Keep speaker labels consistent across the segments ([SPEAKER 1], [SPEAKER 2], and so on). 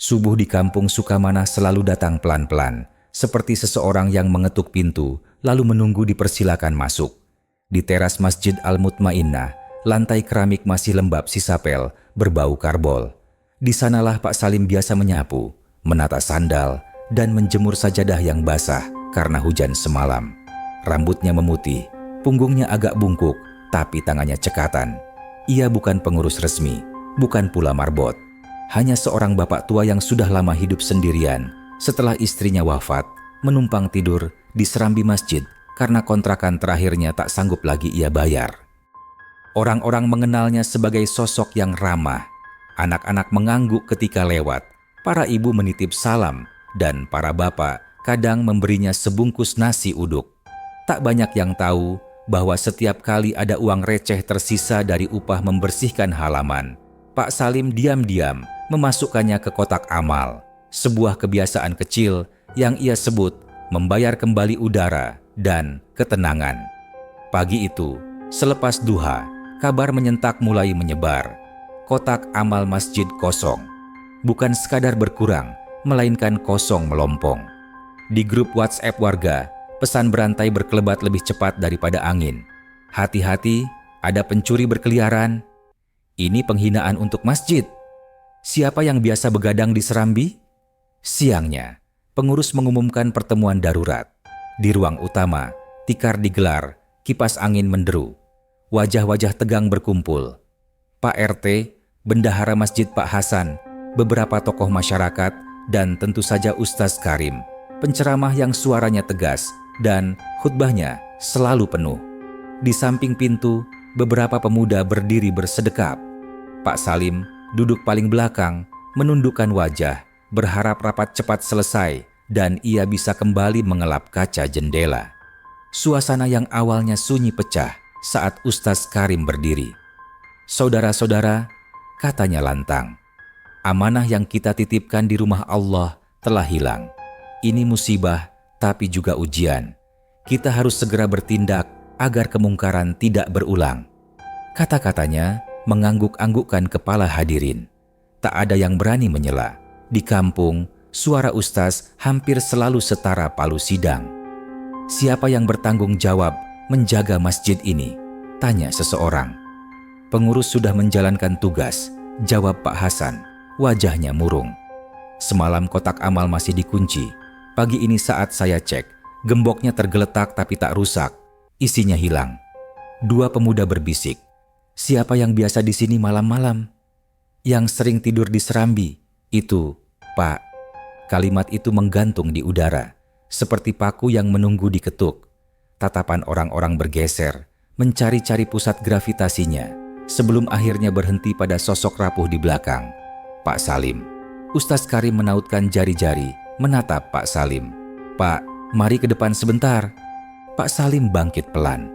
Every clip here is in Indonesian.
[SPEAKER 1] Subuh di kampung Sukamana selalu datang pelan-pelan, seperti seseorang yang mengetuk pintu lalu menunggu dipersilakan masuk. Di teras Masjid Al-Mutmainnah, lantai keramik masih lembab sisa pel, berbau karbol. Di sanalah Pak Salim biasa menyapu, menata sandal, dan menjemur sajadah yang basah karena hujan semalam. Rambutnya memutih, punggungnya agak bungkuk, tapi tangannya cekatan. Ia bukan pengurus resmi, bukan pula marbot. Hanya seorang bapak tua yang sudah lama hidup sendirian setelah istrinya wafat, menumpang tidur di serambi masjid karena kontrakan terakhirnya tak sanggup lagi ia bayar. Orang-orang mengenalnya sebagai sosok yang ramah. Anak-anak mengangguk ketika lewat, para ibu menitip salam, dan para bapak kadang memberinya sebungkus nasi uduk. Tak banyak yang tahu bahwa setiap kali ada uang receh tersisa dari upah membersihkan halaman, Pak Salim diam-diam memasukkannya ke kotak amal, sebuah kebiasaan kecil yang ia sebut membayar kembali udara dan ketenangan. Pagi itu, selepas duha, kabar menyentak mulai menyebar. Kotak amal masjid kosong. Bukan sekadar berkurang, melainkan kosong melompong. Di grup WhatsApp warga, pesan berantai berkelebat lebih cepat daripada angin. Hati-hati, ada pencuri berkeliaran. Ini penghinaan untuk masjid. Siapa yang biasa begadang di serambi? Siangnya, pengurus mengumumkan pertemuan darurat. Di ruang utama, tikar digelar, kipas angin menderu. Wajah-wajah tegang berkumpul. Pak RT, bendahara masjid Pak Hasan, beberapa tokoh masyarakat, dan tentu saja Ustaz Karim, penceramah yang suaranya tegas dan khutbahnya selalu penuh. Di samping pintu, beberapa pemuda berdiri bersedekap. Pak Salim duduk paling belakang, menundukkan wajah, berharap rapat cepat selesai dan ia bisa kembali mengelap kaca jendela. Suasana yang awalnya sunyi pecah saat Ustaz Karim berdiri. Saudara-saudara, katanya lantang, amanah yang kita titipkan di rumah Allah telah hilang. Ini musibah, tapi juga ujian. Kita harus segera bertindak agar kemungkaran tidak berulang. Kata-katanya mengangguk-anggukkan kepala hadirin. Tak ada yang berani menyela. Di kampung, suara ustaz hampir selalu setara palu sidang. Siapa yang bertanggung jawab menjaga masjid ini? Tanya seseorang. Pengurus sudah menjalankan tugas, jawab Pak Hasan. Wajahnya murung. Semalam kotak amal masih dikunci. Pagi ini saat saya cek, gemboknya tergeletak tapi tak rusak. Isinya hilang. Dua pemuda berbisik. Siapa yang biasa di sini malam-malam? Yang sering tidur di serambi? Itu, Pak. Kalimat itu menggantung di udara, seperti paku yang menunggu diketuk. Tatapan orang-orang bergeser, mencari-cari pusat gravitasinya, sebelum akhirnya berhenti pada sosok rapuh di belakang. Pak Salim. Ustaz Karim menautkan jari-jari, menatap Pak Salim. Pak, mari ke depan sebentar. Pak Salim bangkit pelan.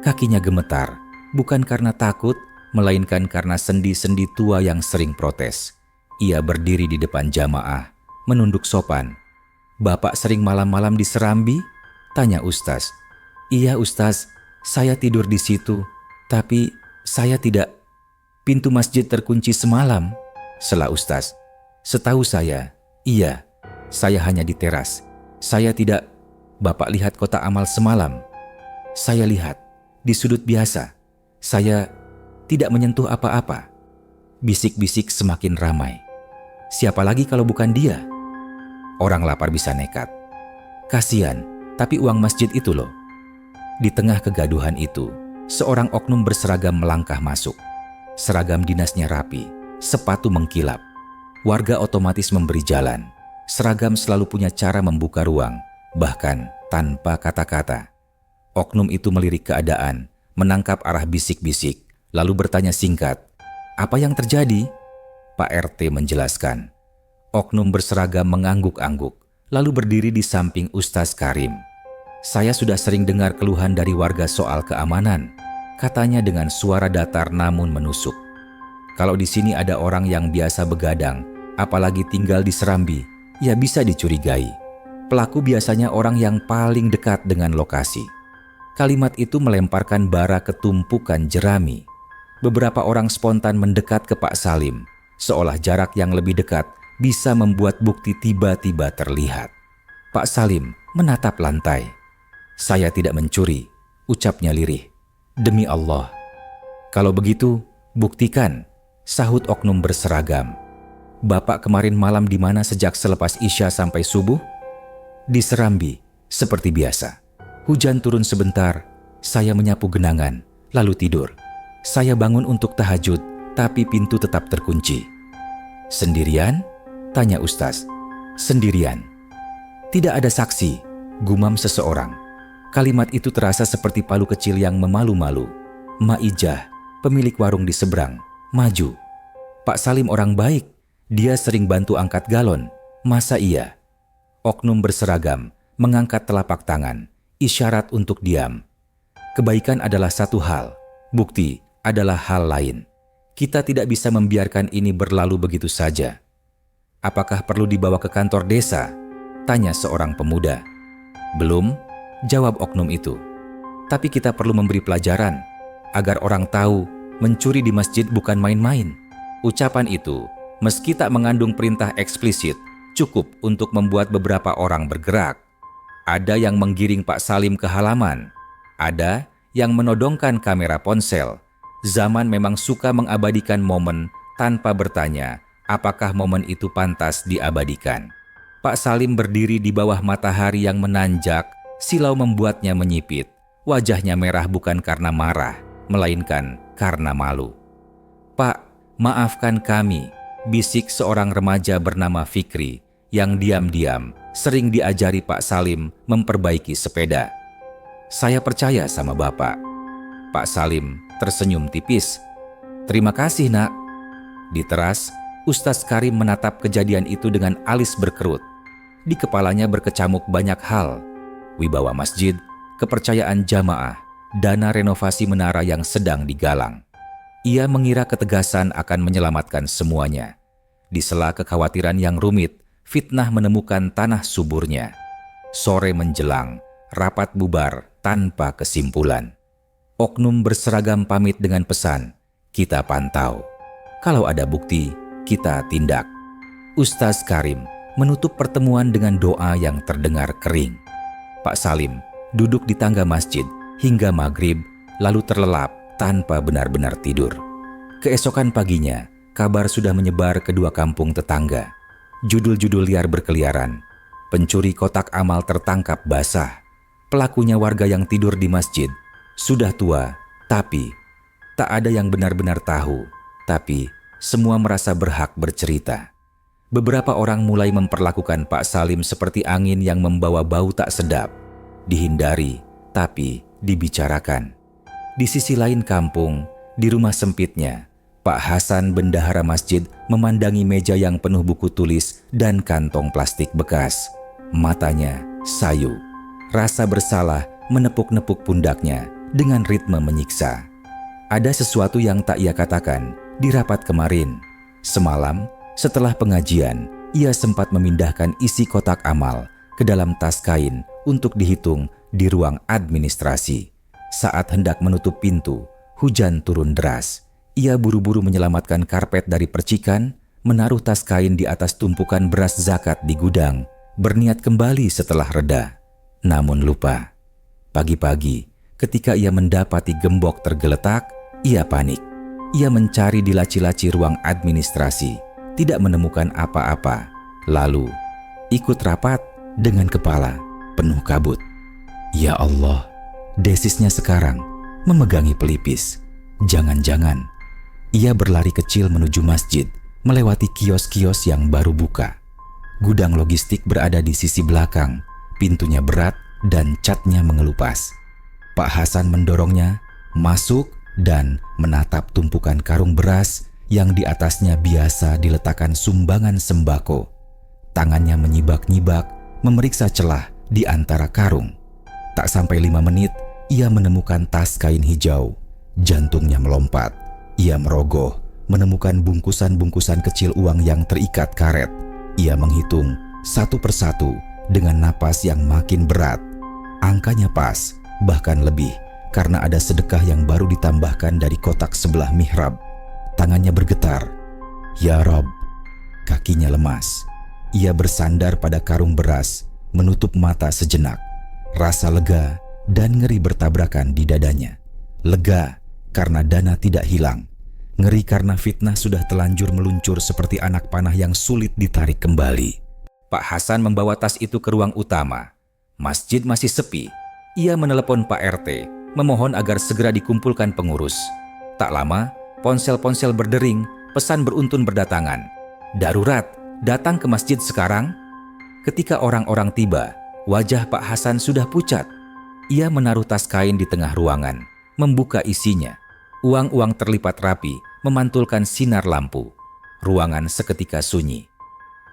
[SPEAKER 1] Kakinya gemetar, bukan karena takut, melainkan karena sendi-sendi tua yang sering protes. Ia berdiri di depan jamaah, menunduk sopan. Bapak sering malam-malam di serambi? Tanya Ustaz. Iya Ustaz, saya tidur di situ, tapi saya tidak. Pintu masjid terkunci semalam, sela Ustaz. Setahu saya, iya, saya hanya di teras. Saya tidak. Bapak lihat kotak amal semalam? Saya lihat, di sudut biasa. Saya tidak menyentuh apa-apa. Bisik-bisik semakin ramai. Siapa lagi kalau bukan dia? Orang lapar bisa nekat. Kasian, tapi uang masjid itu loh. Di tengah kegaduhan itu, seorang oknum berseragam melangkah masuk. Seragam dinasnya rapi, sepatu mengkilap. Warga otomatis memberi jalan. Seragam selalu punya cara membuka ruang, bahkan tanpa kata-kata. Oknum itu melirik keadaan, menangkap arah bisik-bisik, lalu bertanya singkat, "Apa yang terjadi?" Pak RT menjelaskan. Oknum berseragam mengangguk-angguk, lalu berdiri di samping Ustaz Karim. "Saya sudah sering dengar keluhan dari warga soal keamanan," katanya dengan suara datar namun menusuk. "Kalau di sini ada orang yang biasa begadang, apalagi tinggal di serambi, ya bisa dicurigai. Pelaku biasanya orang yang paling dekat dengan lokasi." Kalimat itu melemparkan bara ke tumpukan jerami. Beberapa orang spontan mendekat ke Pak Salim, seolah jarak yang lebih dekat bisa membuat bukti tiba-tiba terlihat. Pak Salim menatap lantai. "Saya tidak mencuri," ucapnya lirih. "Demi Allah." "Kalau begitu, buktikan," sahut oknum berseragam. "Bapak kemarin malam di mana sejak selepas Isya sampai subuh?" "Di Serambi, seperti biasa. Hujan turun sebentar, saya menyapu genangan, lalu tidur. Saya bangun untuk tahajud, tapi pintu tetap terkunci." "Sendirian?" tanya Ustaz. "Sendirian." "Tidak ada saksi," gumam seseorang. Kalimat itu terasa seperti palu kecil yang memalu-malu. Maijah, pemilik warung di seberang, maju. "Pak Salim orang baik, dia sering bantu angkat galon. Masa iya?" Oknum berseragam mengangkat telapak tangan, isyarat untuk diam. Kebaikan adalah satu hal, bukti adalah hal lain. Kita tidak bisa membiarkan ini berlalu begitu saja. "Apakah perlu dibawa ke kantor desa?" tanya seorang pemuda. "Belum," jawab oknum itu. "Tapi kita perlu memberi pelajaran, agar orang tahu mencuri di masjid bukan main-main." Ucapan itu, meski tak mengandung perintah eksplisit, cukup untuk membuat beberapa orang bergerak. Ada yang menggiring Pak Salim ke halaman, ada yang menodongkan kamera ponsel. Zaman memang suka mengabadikan momen tanpa bertanya apakah momen itu pantas diabadikan. Pak Salim berdiri di bawah matahari yang menanjak, silau membuatnya menyipit. Wajahnya merah bukan karena marah, melainkan karena malu. "Pak, maafkan kami," bisik seorang remaja bernama Fikri yang diam-diam sering diajari Pak Salim memperbaiki sepeda. "Saya percaya sama Bapak." Pak Salim tersenyum tipis. "Terima kasih, Nak." Di teras, Ustaz Karim menatap kejadian itu dengan alis berkerut. Di kepalanya berkecamuk banyak hal. Wibawa masjid, kepercayaan jamaah, dana renovasi menara yang sedang digalang. Ia mengira ketegasan akan menyelamatkan semuanya. Di sela kekhawatiran yang rumit, fitnah menemukan tanah suburnya. Sore menjelang, rapat bubar tanpa kesimpulan. Oknum berseragam pamit dengan pesan, "Kita pantau. Kalau ada bukti, kita tindak." Ustaz Karim menutup pertemuan dengan doa yang terdengar kering. Pak Salim duduk di tangga masjid hingga maghrib, lalu terlelap tanpa benar-benar tidur. Keesokan paginya, kabar sudah menyebar ke dua kampung tetangga. Judul-judul liar berkeliaran. Pencuri kotak amal tertangkap basah. Pelakunya warga yang tidur di masjid. Sudah tua, tapi tak ada yang benar-benar tahu. Tapi semua merasa berhak bercerita. Beberapa orang mulai memperlakukan Pak Salim seperti angin yang membawa bau tak sedap. Dihindari, tapi dibicarakan. Di sisi lain kampung, di rumah sempitnya, Pak Hasan bendahara masjid memandangi meja yang penuh buku tulis dan kantong plastik bekas. Matanya sayu. Rasa bersalah menepuk-nepuk pundaknya dengan ritme menyiksa. Ada sesuatu yang tak ia katakan di rapat kemarin. Semalam, setelah pengajian, ia sempat memindahkan isi kotak amal ke dalam tas kain untuk dihitung di ruang administrasi. Saat hendak menutup pintu, hujan turun deras. Ia buru-buru menyelamatkan karpet dari percikan, menaruh tas kain di atas tumpukan beras zakat di gudang, berniat kembali setelah reda. Namun lupa. Pagi-pagi, ketika ia mendapati gembok tergeletak, ia panik. Ia mencari di laci-laci ruang administrasi, tidak menemukan apa-apa. Lalu, ikut rapat dengan kepala penuh kabut. Ya Allah, desisnya sekarang memegangi pelipis. Jangan-jangan ia berlari kecil menuju masjid, melewati kios-kios yang baru buka. Gudang logistik berada di sisi belakang, pintunya berat dan catnya mengelupas. Pak Hasan mendorongnya, masuk dan menatap tumpukan karung beras yang di atasnya biasa diletakkan sumbangan sembako. Tangannya menyibak-nyibak, memeriksa celah di antara karung. Tak sampai 5 menit, ia menemukan tas kain hijau. Jantungnya melompat. Ia merogoh, menemukan bungkusan-bungkusan kecil uang yang terikat karet. Ia menghitung satu persatu dengan napas yang makin berat. Angkanya pas, bahkan lebih, karena ada sedekah yang baru ditambahkan dari kotak sebelah mihrab. Tangannya bergetar. Ya Rob, Kakinya lemas. Ia bersandar pada karung beras, menutup mata sejenak. Rasa lega dan ngeri bertabrakan di dadanya. Lega karena Dana tidak hilang. Ngeri karena fitnah sudah telanjur meluncur seperti anak panah yang sulit ditarik kembali. Pak Hasan membawa tas itu ke ruang utama. Masjid masih sepi. Ia menelepon Pak RT, memohon agar segera dikumpulkan pengurus. Tak lama, ponsel-ponsel berdering, pesan beruntun berdatangan. Darurat, datang ke masjid sekarang. Ketika orang-orang tiba, wajah Pak Hasan sudah pucat. Ia menaruh tas kain di tengah ruangan, membuka isinya. Uang-uang terlipat rapi, memantulkan sinar lampu. Ruangan seketika sunyi.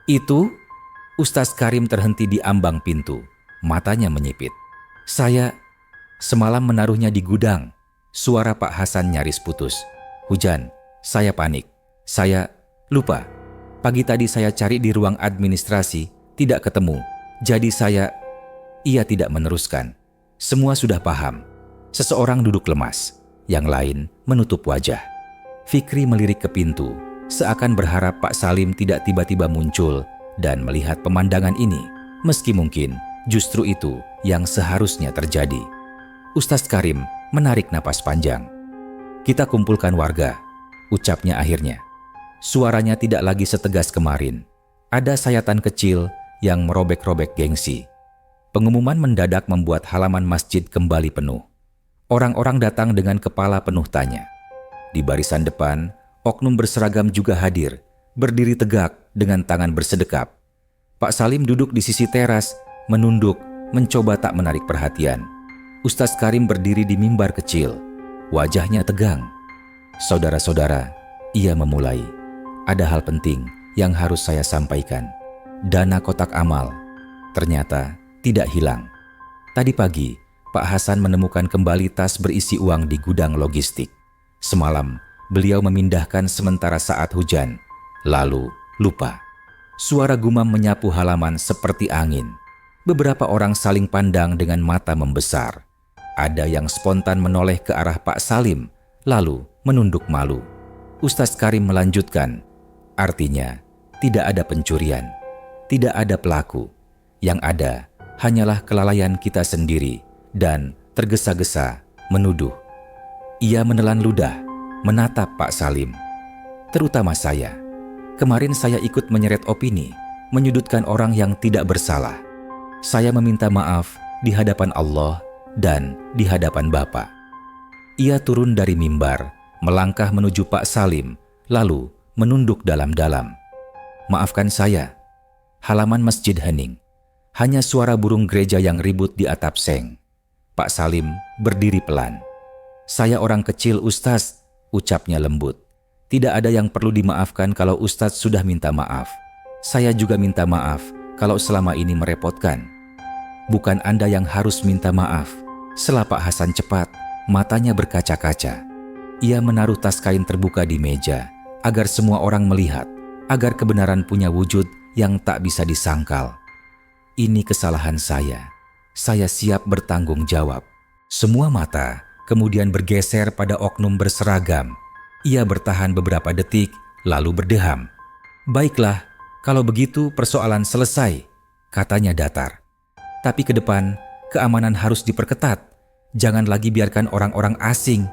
[SPEAKER 1] Itu, Ustaz Karim terhenti di ambang pintu. Matanya menyipit. Saya semalam menaruhnya di gudang. Suara Pak Hasan nyaris putus. Hujan, saya panik. Saya lupa. Pagi tadi saya cari di ruang administrasi, tidak ketemu. Jadi Ia tidak meneruskan. Semua sudah paham. Seseorang duduk lemas, yang lain menutup wajah. Fikri melirik ke pintu, seakan berharap Pak Salim tidak tiba-tiba muncul dan melihat pemandangan ini, meski mungkin justru itu yang seharusnya terjadi. Ustaz Karim menarik napas panjang. Kita kumpulkan warga, ucapnya akhirnya. Suaranya tidak lagi setegas kemarin. Ada sayatan kecil yang merobek-robek gengsi. Pengumuman mendadak membuat halaman masjid kembali penuh. Orang-orang datang dengan kepala penuh tanya. Di barisan depan, oknum berseragam juga hadir, berdiri tegak dengan tangan bersedekap. Pak Salim duduk di sisi teras, menunduk, mencoba tak menarik perhatian. Ustaz Karim berdiri di mimbar kecil, wajahnya tegang. Saudara-saudara, ia memulai. Ada hal penting yang harus saya sampaikan. Dana kotak amal ternyata tidak hilang. Tadi pagi, Pak Hasan menemukan kembali tas berisi uang di gudang logistik. Semalam, beliau memindahkan sementara saat hujan, lalu lupa. Suara gumam menyapu halaman seperti angin. Beberapa orang saling pandang dengan mata membesar. Ada yang spontan menoleh ke arah Pak Salim, lalu menunduk malu. Ustaz Karim melanjutkan, artinya tidak ada pencurian, tidak ada pelaku. Yang ada hanyalah kelalaian kita sendiri dan tergesa-gesa menuduh. Ia menelan ludah, menatap Pak Salim. Terutama saya. Kemarin saya ikut menyeret opini, menyudutkan orang yang tidak bersalah. Saya meminta maaf di hadapan Allah dan di hadapan Bapak. Ia turun dari mimbar, melangkah menuju Pak Salim, lalu menunduk dalam-dalam. Maafkan saya. Halaman masjid hening. Hanya suara burung gereja yang ribut di atap seng. Pak Salim berdiri pelan. Saya orang kecil, Ustaz, ucapnya lembut. Tidak ada yang perlu dimaafkan kalau Ustaz sudah minta maaf. Saya juga minta maaf kalau selama ini merepotkan. Bukan Anda yang harus minta maaf. Setelah Pak Hasan cepat, matanya berkaca-kaca. Ia menaruh tas kain terbuka di meja, agar semua orang melihat, agar kebenaran punya wujud yang tak bisa disangkal. Ini kesalahan saya. Saya siap bertanggung jawab. Semua mata kemudian bergeser pada oknum berseragam. Ia bertahan beberapa detik, lalu berdeham. Baiklah, kalau begitu persoalan selesai, katanya datar. Tapi ke depan, keamanan harus diperketat. Jangan lagi biarkan orang-orang asing.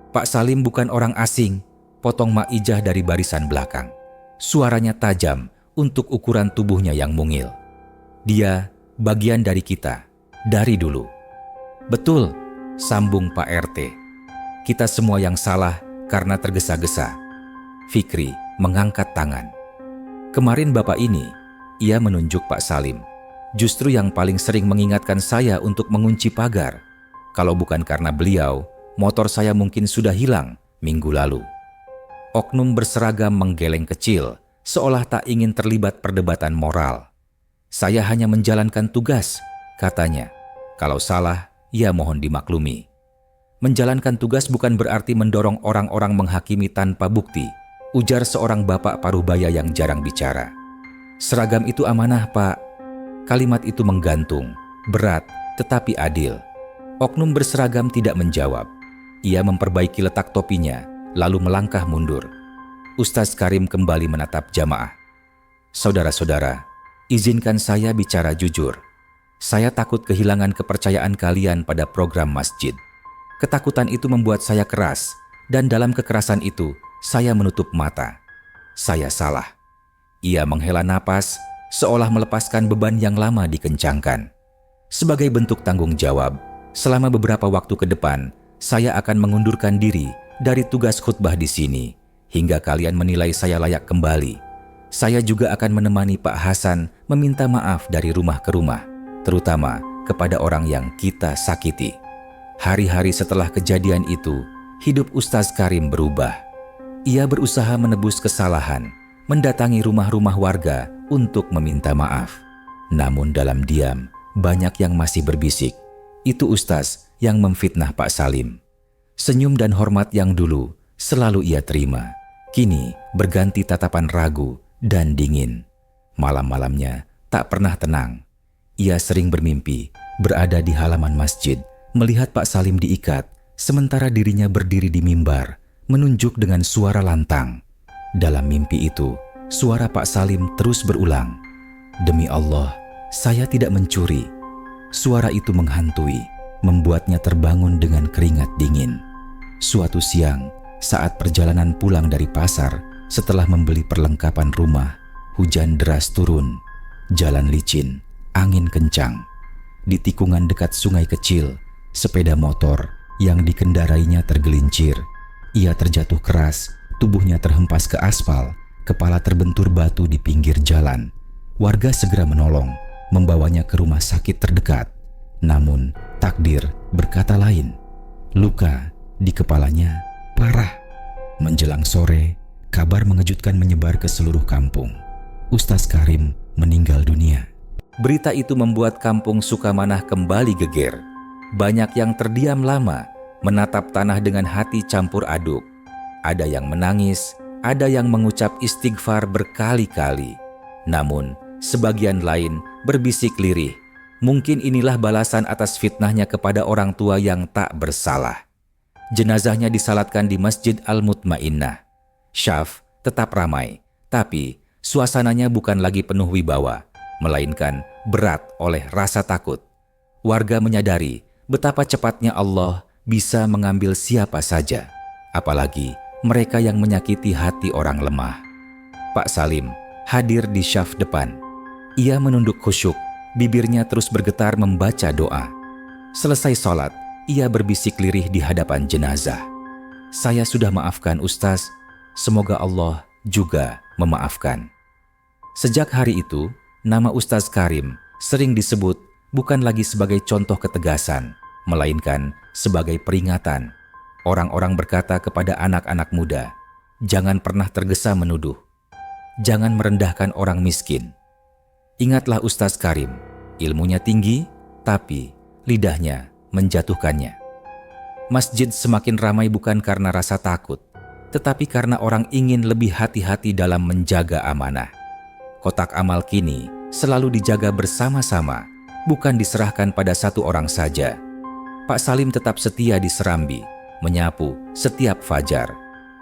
[SPEAKER 1] Pak Salim bukan orang asing, potong Maijah dari barisan belakang. Suaranya tajam untuk ukuran tubuhnya yang mungil. Dia bagian dari kita, dari dulu. Betul, sambung Pak RT. Kita semua yang salah karena tergesa-gesa. Fikri mengangkat tangan. Kemarin Bapak ini, ia menunjuk Pak Salim, justru yang paling sering mengingatkan saya untuk mengunci pagar. Kalau bukan karena beliau, motor saya mungkin sudah hilang minggu lalu. Oknum berseragam menggeleng kecil, seolah tak ingin terlibat perdebatan moral. Saya hanya menjalankan tugas, katanya. Kalau salah, ya mohon dimaklumi. Menjalankan tugas bukan berarti mendorong orang-orang menghakimi tanpa bukti, ujar seorang bapak parubaya yang jarang bicara. Seragam itu amanah, Pak. Kalimat itu menggantung, berat, tetapi adil. Oknum berseragam tidak menjawab. Ia memperbaiki letak topinya, lalu melangkah mundur. Ustaz Karim kembali menatap jamaah. Saudara-saudara, izinkan saya bicara jujur. Saya takut kehilangan kepercayaan kalian pada program masjid. Ketakutan itu membuat saya keras, dan dalam kekerasan itu, saya menutup mata. Saya salah. Ia menghela napas, seolah melepaskan beban yang lama dikencangkan. Sebagai bentuk tanggung jawab, selama beberapa waktu ke depan, saya akan mengundurkan diri dari tugas khutbah di sini, hingga kalian menilai saya layak kembali. Saya juga akan menemani Pak Hasan meminta maaf dari rumah ke rumah, terutama kepada orang yang kita sakiti. Hari-hari setelah kejadian itu, hidup Ustaz Karim berubah. Ia berusaha menebus kesalahan, mendatangi rumah-rumah warga untuk meminta maaf. Namun dalam diam, banyak yang masih berbisik, itu Ustaz yang memfitnah Pak Salim. Senyum dan hormat yang dulu selalu ia terima, kini berganti tatapan ragu dan dingin. Malam-malamnya tak pernah tenang. Ia sering bermimpi berada di halaman masjid, melihat Pak Salim diikat, sementara dirinya berdiri di mimbar, menunjuk dengan suara lantang. Dalam mimpi itu, suara Pak Salim terus berulang, "Demi Allah, saya tidak mencuri." Suara itu menghantui, membuatnya terbangun dengan keringat dingin. Suatu siang, saat perjalanan pulang dari pasar, setelah membeli perlengkapan rumah, hujan deras turun, jalan licin, angin kencang. Di tikungan dekat sungai kecil, sepeda motor yang dikendarainya tergelincir. Ia terjatuh keras, tubuhnya terhempas ke aspal, kepala terbentur batu di pinggir jalan. Warga segera menolong, membawanya ke rumah sakit terdekat. Namun, takdir berkata lain. Luka di kepalanya parah. Menjelang sore, kabar mengejutkan menyebar ke seluruh kampung. Ustaz Karim meninggal dunia. Berita itu membuat kampung Sukamanah kembali geger. Banyak yang terdiam lama, menatap tanah dengan hati campur aduk. Ada yang menangis, ada yang mengucap istighfar berkali-kali. Namun, sebagian lain berbisik lirih. Mungkin inilah balasan atas fitnahnya kepada orang tua yang tak bersalah. Jenazahnya disalatkan di Masjid Al-Mutmainnah. Syaf tetap ramai, tapi suasananya bukan lagi penuh wibawa, melainkan berat oleh rasa takut. Warga menyadari betapa cepatnya Allah bisa mengambil siapa saja, apalagi mereka yang menyakiti hati orang lemah. Pak Salim hadir di syaf depan. Ia menunduk khusyuk, bibirnya terus bergetar membaca doa. Selesai sholat, ia berbisik lirih di hadapan jenazah. "Saya sudah maafkan Ustaz, semoga Allah juga memaafkan." Sejak hari itu, nama Ustaz Karim sering disebut bukan lagi sebagai contoh ketegasan, melainkan sebagai peringatan. Orang-orang berkata kepada anak-anak muda, jangan pernah tergesa menuduh. Jangan merendahkan orang miskin. Ingatlah Ustaz Karim, ilmunya tinggi, tapi lidahnya menjatuhkannya. Masjid semakin ramai bukan karena rasa takut, tetapi karena orang ingin lebih hati-hati dalam menjaga amanah. Kotak amal kini selalu dijaga bersama-sama, bukan diserahkan pada satu orang saja. Pak Salim tetap setia di Serambi, menyapu setiap fajar.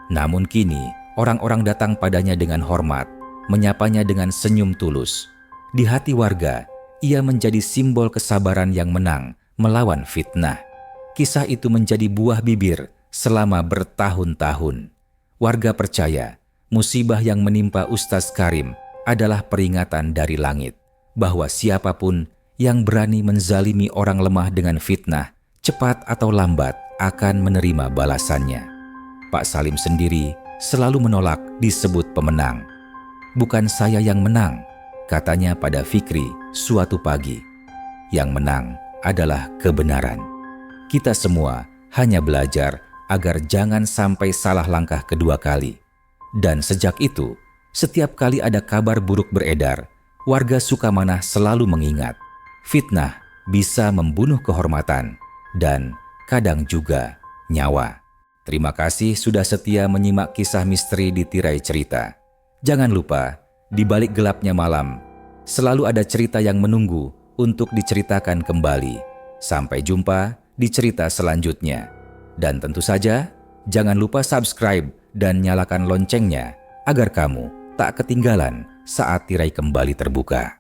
[SPEAKER 1] Namun kini, orang-orang datang padanya dengan hormat, menyapanya dengan senyum tulus. Di hati warga, ia menjadi simbol kesabaran yang menang melawan fitnah. Kisah itu menjadi buah bibir selama bertahun-tahun. Warga percaya, musibah yang menimpa Ustaz Karim adalah peringatan dari langit, bahwa siapapun yang berani menzalimi orang lemah dengan fitnah, cepat atau lambat akan menerima balasannya. Pak Salim sendiri selalu menolak disebut pemenang. "Bukan saya yang menang," katanya pada Fikri suatu pagi. "Yang menang adalah kebenaran." Kita semua hanya belajar agar jangan sampai salah langkah kedua kali. Dan sejak itu, setiap kali ada kabar buruk beredar, warga Sukamanah selalu mengingat, fitnah bisa membunuh kehormatan dan kadang juga nyawa. Terima kasih sudah setia menyimak kisah misteri di Tirai Cerita. Jangan lupa, di balik gelapnya malam, selalu ada cerita yang menunggu untuk diceritakan kembali. Sampai jumpa di cerita selanjutnya. Dan tentu saja, jangan lupa subscribe dan nyalakan loncengnya agar kamu tak ketinggalan saat tirai kembali terbuka.